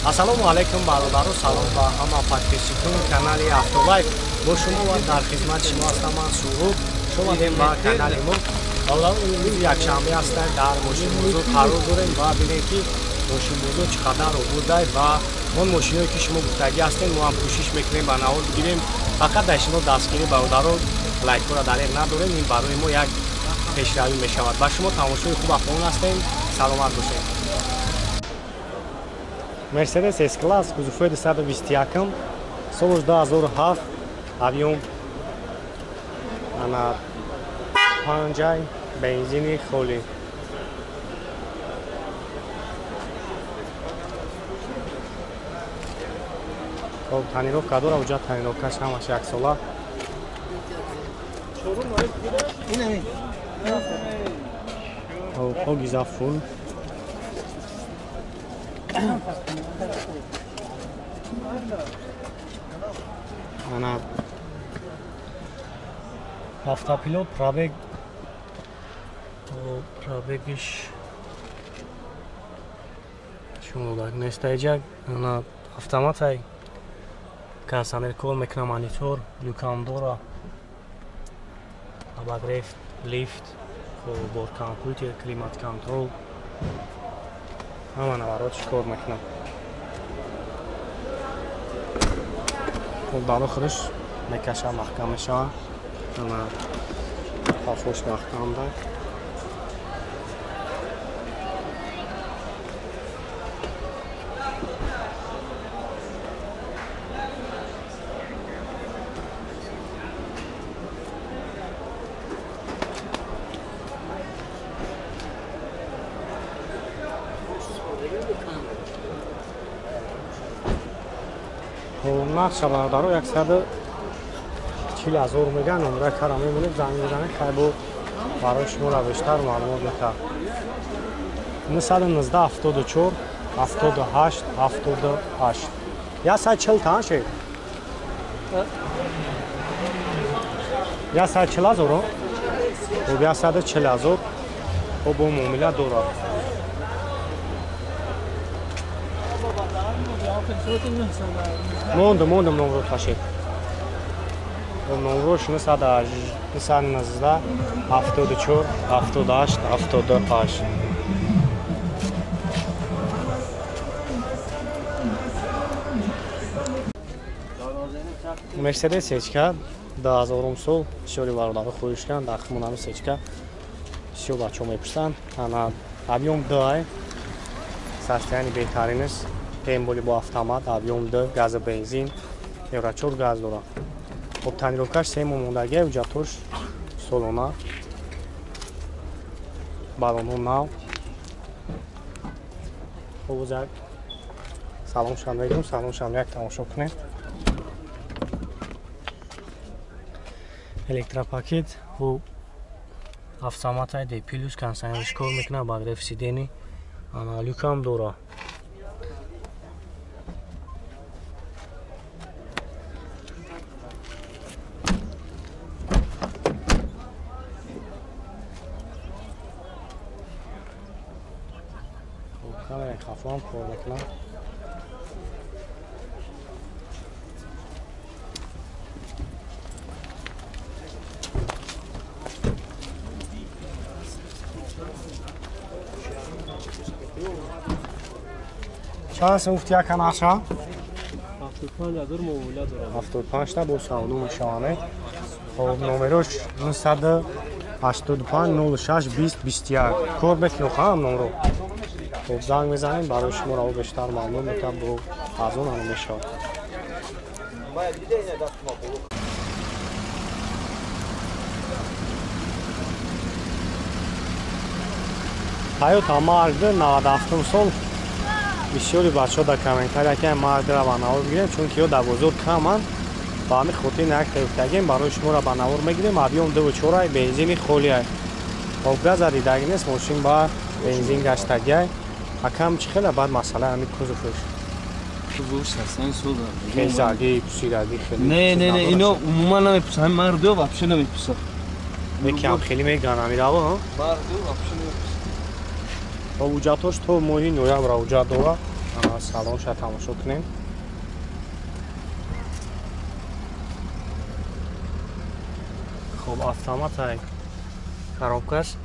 ассалому алайкум бародару, салом ба ҳама подписчикони канали Автолайф. бо шумо ва дар хизмати шумо ҳастам ман Суруг. шомадем ба канали мо. Бародару имрӯз якшанбе аст, дар мошинбозор қарор дорем ва бинем ки мошинбозор чӣ қадар обурдай ва он мошинҳое ки шумо гуфтагӣ ҳастем мо ҳам кӯшиш мекунем ба навод бигирем. фақат дар шумо дастгирӣ бародару лайкҳоро дареғ надорем, ин барои мо як пешравӣ мешавад. ба шумо тамошои хуб ахвон ҳастем. саломат бошед. Mercedes S-Class кузовои 221 соли 2007 объем ана 5 бензини холӣ. خب تنیروفکا داره وجود تنیروفکاش همش یک ساله. خب گیزا فول. انا автопилот пробегиш шумо дар нестаҷак ана автоматай кондиционер кор мекунам, монитор люкам дора, обогрев, лифт, борд компютер, климат контрол, ҳама наворотиш кор мекунам. дар охириш мекашам, маҳкам мешавад. ана хафош маҳкам дар. нақша бародаро 140,000 меган номра кара мемонед занг мезанед хай бо барои шуморо бештар маълумот мекард. 919 74 78 78 140 тан шед 140,000 об 140,000 об бо муомила дорад. мондам номро ташед. номрош 919 74 78 78. Mercedes сечка 2000 сол шори бародари хӯришкан дар химонами сечка шо бачо мепурсанд. ана объем 2 состояние беҳтарин аст. темболи бо автомат, объем 2, газ бензин, евро 4 газ дора. Об танировкаш 3 моҳ мондагӣ, ҳуҷҷатош солона. балонҳо нав. ҳозир як саломшон мегирем, саломшон як тамошо кунем. электропакет ҳу автоматай D+ кондиционериш кор мекунад, багреф сидени, ана люкам дора. камераи хафом кор мекунам. чанд сум гуфти яка нақша? 75 та бо савду мешаванд. хоб номерош 985 06 20 21 кор мекунам ҳам номро. خب زنگ میزنیم برای شما رو بیشتر معلوم میکنم با از اون هم میشود. Toyota Mark 97 سال بسیاری بچه‌ها در کامنت‌ها که Mark را به نور میگیرن چون که در بازار کمن. با همین خاطر یک تایپتگیم برای شما را به نور میگیریم. объем 2.4 بنزین خالی است. خب گاز دیدگی نیست، ماشین با بنزین گشتگی است. акам чӣ хела бад масъала ами кузовш хезагӣ пусидагӣ хеле не ино умуман намепурсад, ҳами мардиҳо вообще намепурсад. мекам хеле меган амираво мардиҳо вообще намепурсад. ҳуҷҷатош то моҳи ноябр ҳуҷҷат дора. салонша тамошо кунем. хуб автоматай коробкаст.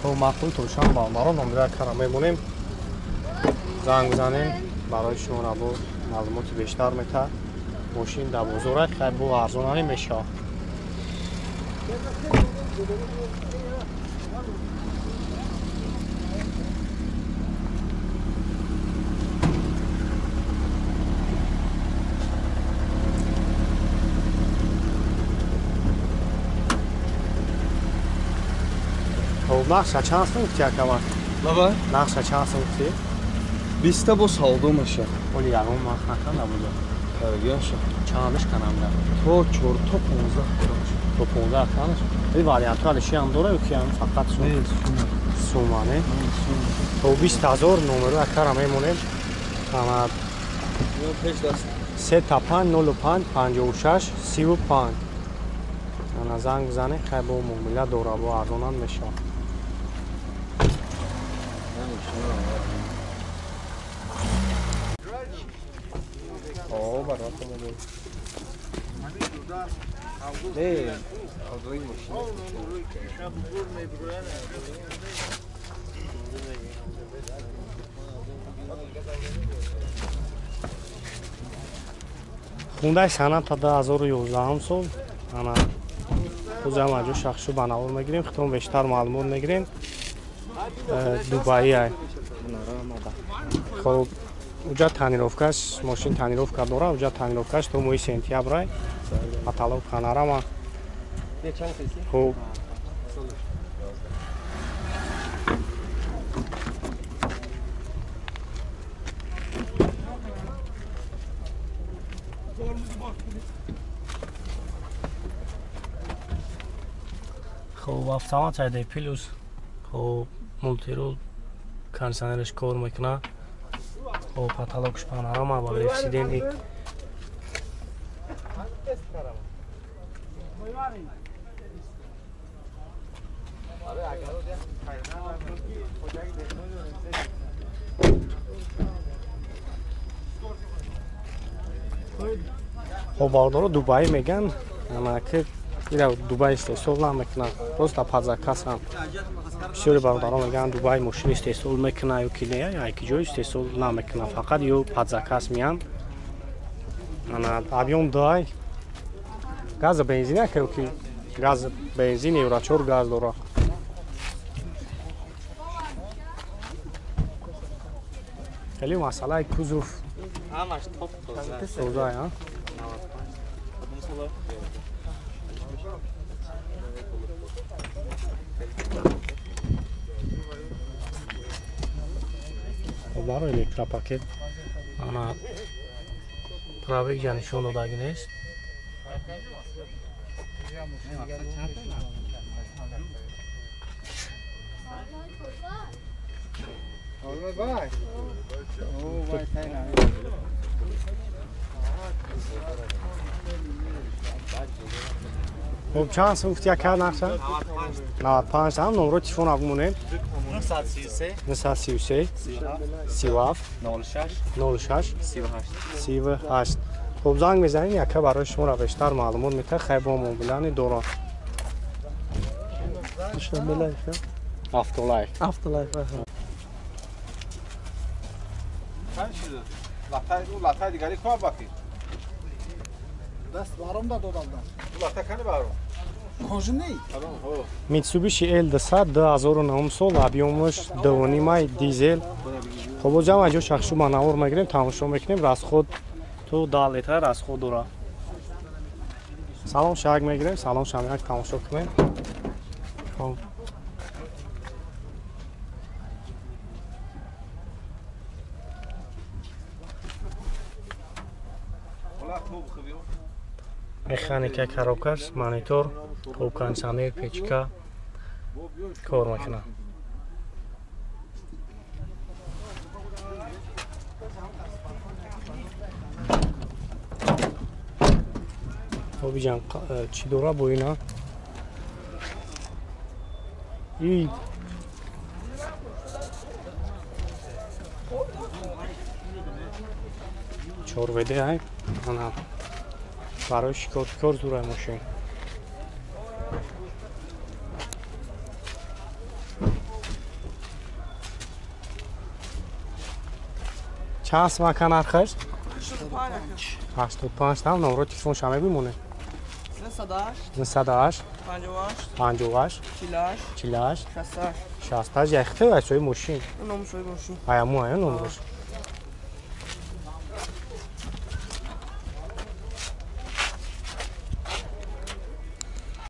хуб маъқул тушан балмаро номера кара мемонем. занг бизанем барои шумо набо маълумоти бештар мета. мошин дар бозор хай бо арзонане мешавад. нақша чанд сум гуфти акамак? Лава? нақша чанд сум гуфти? 20 бо савдо меша. оли ягон мах наканда буду. Яша. чандиш канам да. То 4 то 15 крош. то 15 канаш. ин варианту алиши ам дора ки ам фақат сум. сумане. то 20000 номеру акара мемонем. ана Yo peş dast. 3505 56 35. ана занг бизане хай бо муомила дора бо арзонан мешавад. О, барота модел. хундай саната 2011 сол ана узам аҷо шахшу банавор мегирем хитон бештар маълумот мегирем. дубаи ай хоб уҷа таъмировкаш мошин таъмировка дора уҷа таъмировкаш то моҳи сентябр ай каталог канарама хуб хуб автомат айда плюс хуб мултирул кондиционерш кор мекунад. хуб каталогш панорама ба рефсиденти хуб бардоро дубаи меган ана ки ира дубай истеҳсол намекунад просто падзакасам бисёри бародарон мегӯянд дубай мошин истеҳсол мекунад ё ки не яки ҷой истеҳсол намекунад фақат ё падзакас меянд ана объём дай газа бензин яке ё ки газ бензин еврочор газ дора хеле масъалаи кузов созае барои электропакет ана пробег ҷа нишон додагӣ нест. хуб чанд сум гуфти яка нақша? 95 ҳам номеро телефон агумонем 933 37 06 38. хуб занг мезанем яка барои шуморо бештар маълумот метавад хай бо мобилани дора автолайф латай дигари кор баки даст баром да додам да латай кани баром кожни Mitsubishi L200 2009 сол объёмаш 2.5 май дизел. хуб ҷама ҷо шахшу манавор мегирем тамошо мекунем расход то 2 литр расход дора. салон шаг мегирем салон шамяк тамошо кунем. хуб механика коробкаш монитор хуб кондиционер печка кор мекунад. Tobican çi dora boyuna. İyi. Çorvede hay. Ana. برای شکار زوره ماشین چند مکان آخر؟ 85 tam نمره تلفن شما بیمونه 908 58 48 68 68 یخته بچه های ماشین Não, não foi bom. aya mu aya نمرش